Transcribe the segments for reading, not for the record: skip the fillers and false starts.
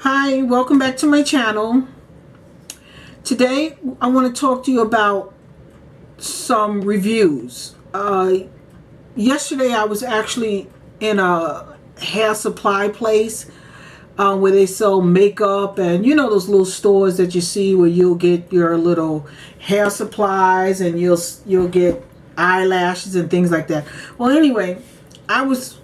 Hi, welcome back to my channel. Today I want to talk to you about some reviews. Yesterday I was actually in a hair supply place where they sell makeup, and you know those little stores that you see where you'll get your little hair supplies and you'll get eyelashes and things like that. Well, anyway, I was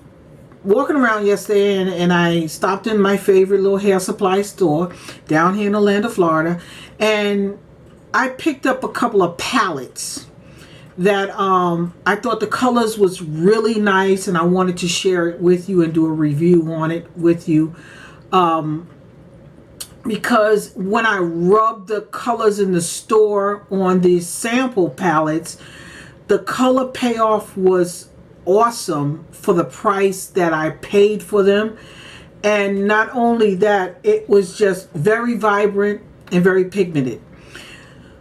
walking around yesterday and I stopped in my favorite little hair supply store down here in Orlando, Florida, and I picked up a couple of palettes that I thought the colors was really nice, and I wanted to share it with you and do a review on it with you, because when I rubbed the colors in the store on these sample palettes, the color payoff was awesome for the price that I paid for them. And not only that, it was just very vibrant and very pigmented.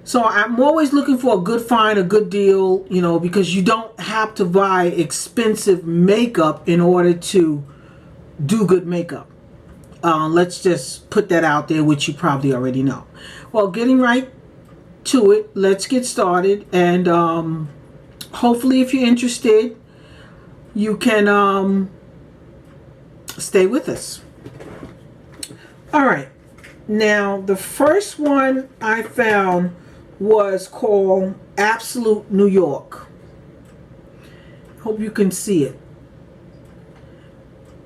So I'm always looking for a good find, a good deal, you know, because you don't have to buy expensive makeup in order to do good makeup. Let's just put that out there, which you probably already know. Well, getting right to it, let's get started. And hopefully if you're interested, you can stay with us. All right. Now, the first one I found was called Absolute New York. Hope you can see it.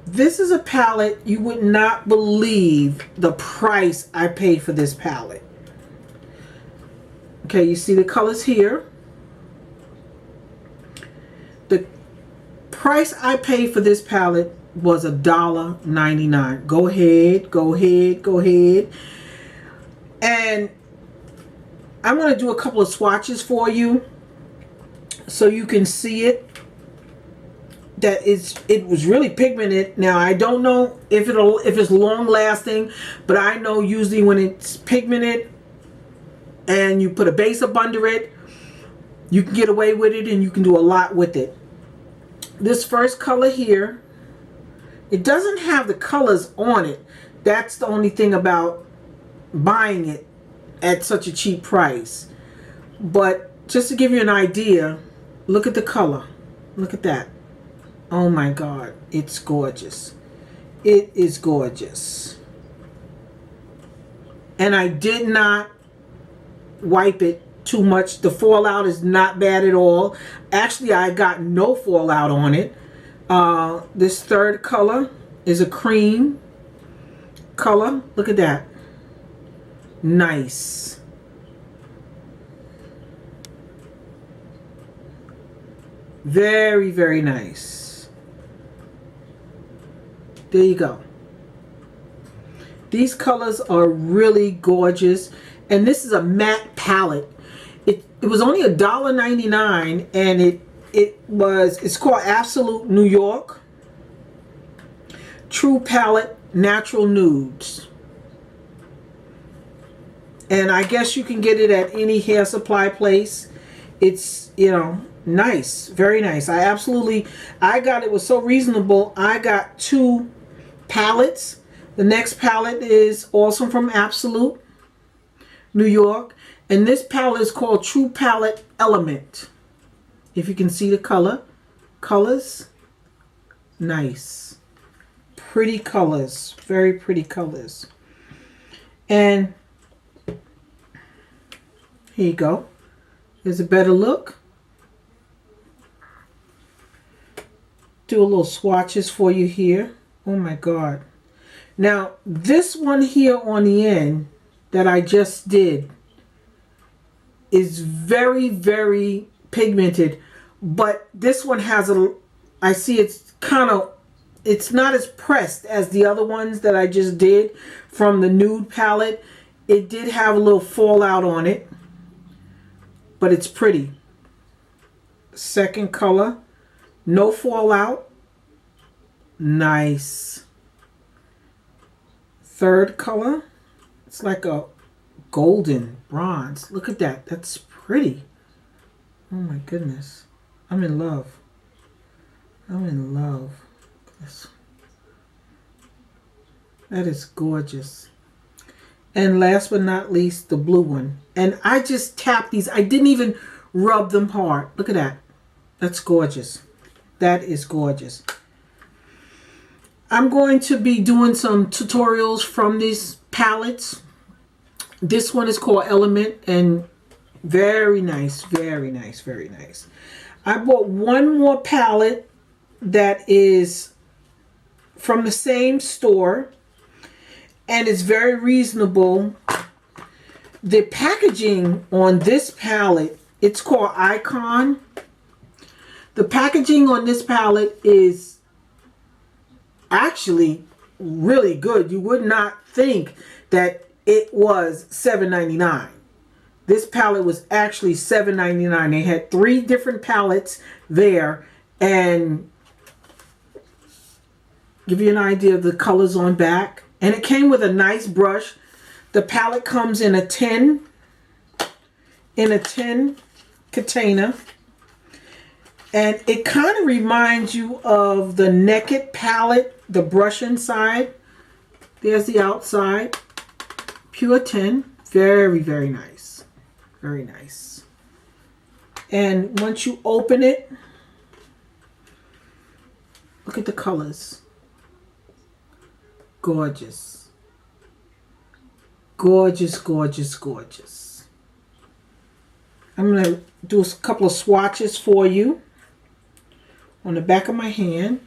This is a palette you would not believe the price I paid for this palette. Okay, you see the colors here. The price I paid for this palette was $1.99. Go ahead, go ahead, go ahead. And I'm going to do a couple of swatches for you so you can see it. It was really pigmented. Now I don't know if it's long lasting, but I know usually when it's pigmented and you put a base up under it, you can get away with it and you can do a lot with it. This first color here, it doesn't have the colors on it. That's the only thing about buying it at such a cheap price. But just to give you an idea, look at the color. Look at that. Oh my God, it's gorgeous. It is gorgeous. And I did not wipe it too much. The fallout is not bad at all. Actually, I got no fallout on it. This third color is a cream color. Look at that. Nice. Very, very nice. There you go. These colors are really gorgeous. And this is a matte palette. It was only $1.99, and it's called Absolute New York True Palette Natural Nudes. And I guess you can get it at any hair supply place. It's, you know, nice, very nice. I got it, was so reasonable. I got 2 palettes. The next palette is also from Absolute New York, and this palette is called True Palette Element. If you can see the colors, nice, pretty colors, very pretty colors. And here you go. Here's a better look. Do a little swatches for you here. Oh my God. Now, this one here on the end that I just did is very, very pigmented. But this one has I see it's not as pressed as the other ones that I just did from the nude palette. It did have a little fallout on it, but it's pretty. Second color, no fallout. Nice. Third color, it's like a golden bronze. Look at that. That's pretty. Oh my goodness. I'm in love. I'm in love. That is gorgeous. And last but not least, the blue one. And I just tapped these. I didn't even rub them hard. Look at that. That's gorgeous. That is gorgeous. I'm going to be doing some tutorials from these palettes. This one is called Element, and very nice, very nice, very nice. I bought one more palette that is from the same store, and it's very reasonable. The packaging on this palette, it's called Icon. The packaging on this palette is actually really good. You would not think that it was $7.99. This palette was actually $7.99. They had 3 different palettes there, and give you an idea of the colors on back. And it came with a nice brush. The palette comes in a tin container. And it kind of reminds you of the Naked palette, the brush inside. There's the outside. Pure tin. Very, very nice. Very nice. And once you open it, look at the colors. Gorgeous. Gorgeous, gorgeous, gorgeous. I'm going to do a couple of swatches for you on the back of my hand.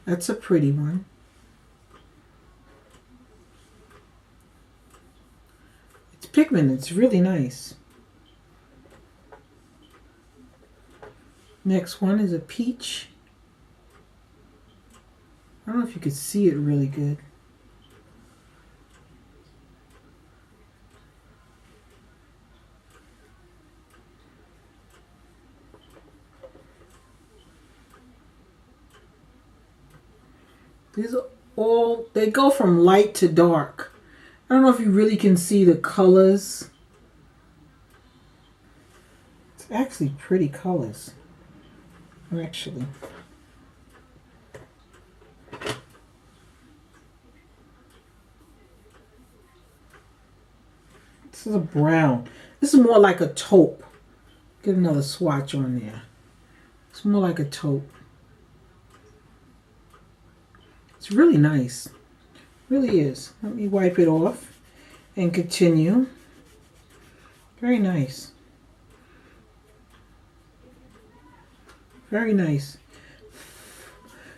That's a pretty one. It's pigment. It's really nice. Next one is a peach. I don't know if you could see it really good. These are all, they go from light to dark. I don't know if you really can see the colors. It's actually pretty colors. Actually. This is a brown. This is more like a taupe. Get another swatch on there. It's more like a taupe. It's really nice. Really is. Let me wipe it off and continue. Very nice. Very nice.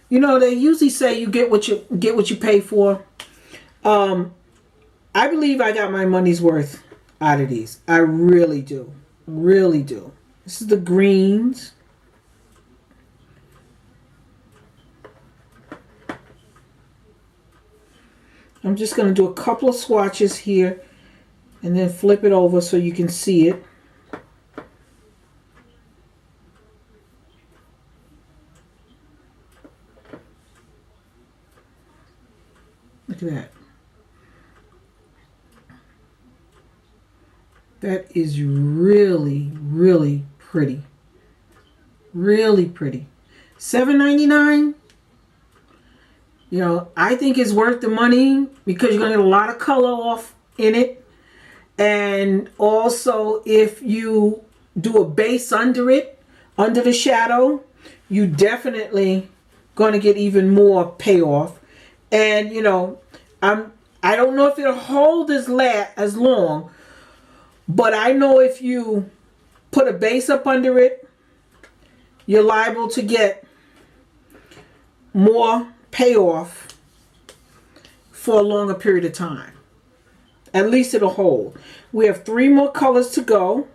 You know, they usually say you get what you pay for. I believe I got my money's worth out of these. I really do. Really do. This is the greens. I'm just going to do a couple of swatches here and then flip it over so you can see it. Look at that. That is really, really pretty. Really pretty. $7.99. You know, I think it's worth the money because you're going to get a lot of color off in it. And also, if you do a base under it, under the shadow, you definitely going to get even more payoff. And, you know, I don't know if it'll hold as long, but I know if you put a base up under it, you're liable to get more payoff for a longer period of time. At least it'll hold. We have 3 more colors to go.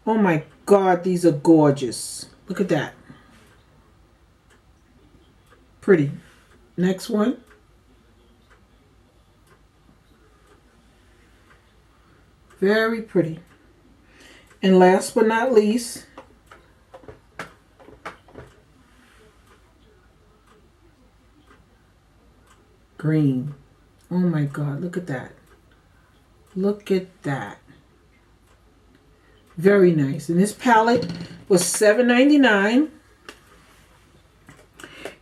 Oh my God, these are gorgeous. Look at that. Pretty. Next one. Very pretty. And last but not least, green. Oh my God, look at that. Look at that. Very nice. And this palette was $7.99.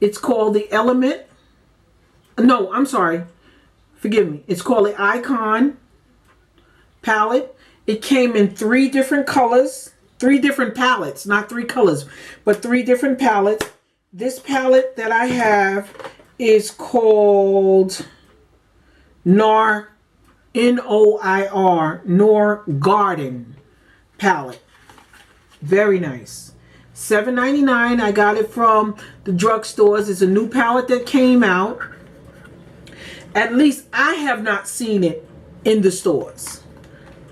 It's called the Element. No, I'm sorry. Forgive me. It's called the Icon palette. It came in 3 different colors. 3 different palettes. Not 3 colors, but 3 different palettes. This palette that I have is called Noir, N-O-I-R, Noir Garden palette. Very nice. $7.99. I got it from the drugstores. It's a new palette that came out. At least I have not seen it in the stores.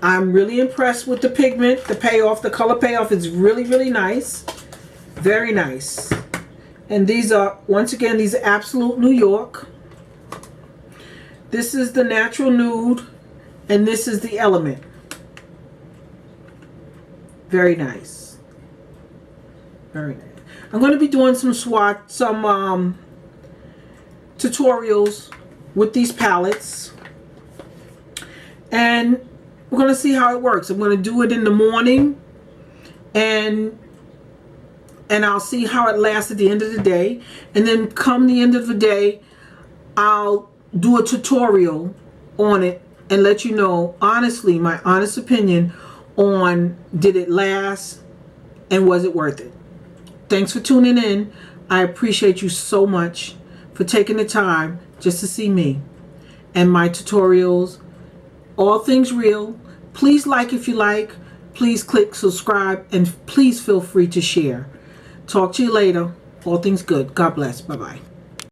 I'm really impressed with the pigment, the payoff, the color payoff is really, really nice. Very nice. And these are, once again, these are Absolute New York. This is the Natural Nude, and this is the Element. Very nice. Very nice. I'm going to be doing some tutorials with these palettes, and we're going to see how it works. I'm going to do it in the morning, and I'll see how it lasts at the end of the day, and then come the end of the day I'll do a tutorial on it and let you know honestly, my honest opinion on did it last and was it worth it. Thanks for tuning in. I appreciate you so much for taking the time just to see me and my tutorials. All things real. Please like if you like. Please click subscribe, and please feel free to share. Talk to you later. All things good. God bless. Bye-bye.